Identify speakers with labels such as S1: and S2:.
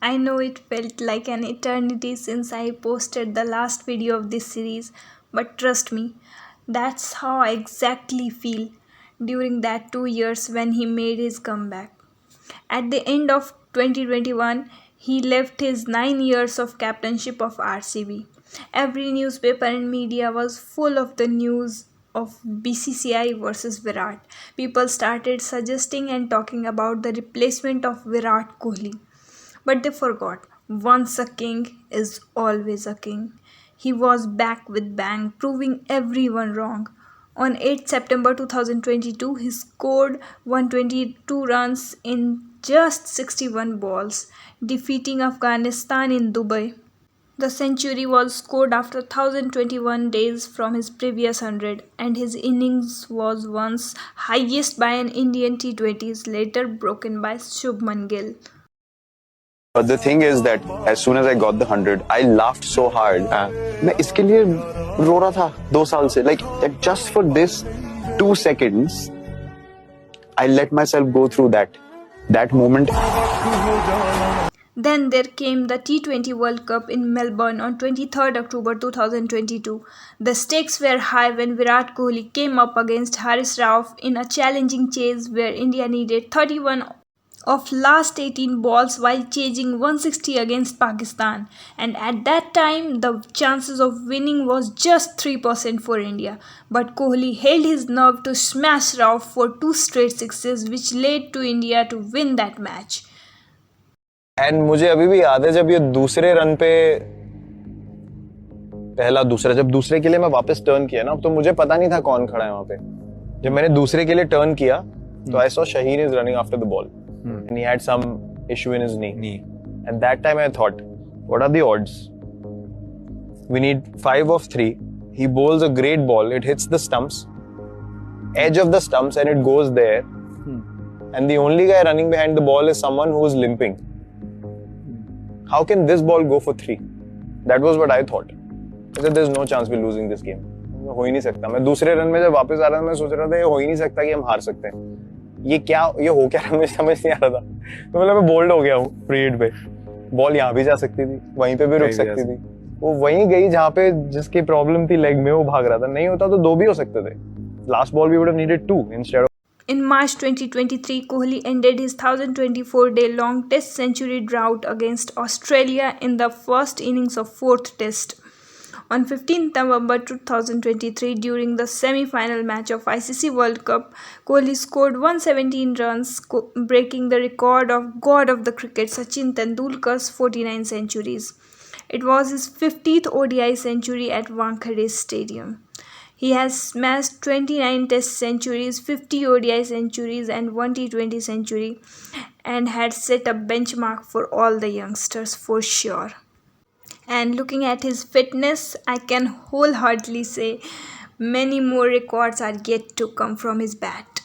S1: I know it felt like an eternity since I posted the last video of this series, but trust me, that's how I exactly feel during that 2 years when he made his comeback. At the end of 2021, he left his 9 years of captainship of RCB. Every newspaper and media was full of the news of BCCI versus Virat. People started suggesting and talking about the replacement of Virat Kohli. But they forgot once a king is always a king. He was back with bang, proving everyone wrong. On 8 September 2022, he scored 122 runs in just 61 balls, defeating Afghanistan in Dubai. The century was scored after 1021 days from his previous 100, and his innings was once highest by an Indian T20s, later broken by Shubman Gill.
S2: But the thing is that as soon as I got the 100, I laughed so hard. मैं इसके लिए रो रहा था 2 साल से. Like just for this 2 seconds, I let myself go through that moment.
S1: Then there came the T20 World Cup in Melbourne on 23rd October 2022. The stakes were high when Virat Kohli came up against Haris Rauf in a challenging chase where India needed 31 of last 18 balls while chasing 160 against Pakistan, and at that time the chances of winning was just 3% for India, but Kohli held his nerve to smash Rauf for 2 straight 6s which led to India to win that match.
S3: And मुझे अभी भी याद है जब ये दूसरे run पे पहला दूसरा जब दूसरे के लिए मैं वापस टर्न किया ना तो मुझे पता नहीं था कौन खड़ा है वहां पे. जब मैंने दूसरे के लिए टर्न किया तो I saw Shaheen is running after the ball and he had some issue in his knee. At that time I thought what are the odds, we need 5 of 3. He bowls a great ball, it hits the stumps, edge of the stumps, and it goes there. And the only guy running behind the ball is someone who is limping. How can this ball go for 3? That was what I thought. I said, there's no chance we're losing this game. हो ही नहीं सकता. मैं दूसरे run में जब वापस आ रहा था मैं सोच रहा था ये हो ही नहीं सकता कि हम हार सकते हैं. ये हो क्या रहा मुझे समझ नहीं आ रहा था. तो मतलब मैं बोल्ड हो गया हूँ फ्री हिट पे. बॉल यहाँ भी जा सकती थी, वहीं पे भी रुक सकती थी. वो वहीं गई जहाँ पे जिसकी प्रॉब्लम थी लेग में, वो भाग रहा था. नहीं होता तो 2 भी हो सकते थे. Last ball we would have needed 2 instead of.
S1: In March 2023, Kohli ended his 1024-day-long Test century drought against Australia in the first innings of 4th Test. On 15th November 2023, during the semi-final match of ICC World Cup, Kohli scored 117 runs, breaking the record of God of the cricket Sachin Tendulkar's 49 centuries. It was his 50th ODI century at Wankhede Stadium. He has smashed 29 Test centuries, 50 ODI centuries, and 1 T20 century, and had set a benchmark for all the youngsters for sure. And looking at his fitness, I can wholeheartedly say many more records are yet to come from his bat.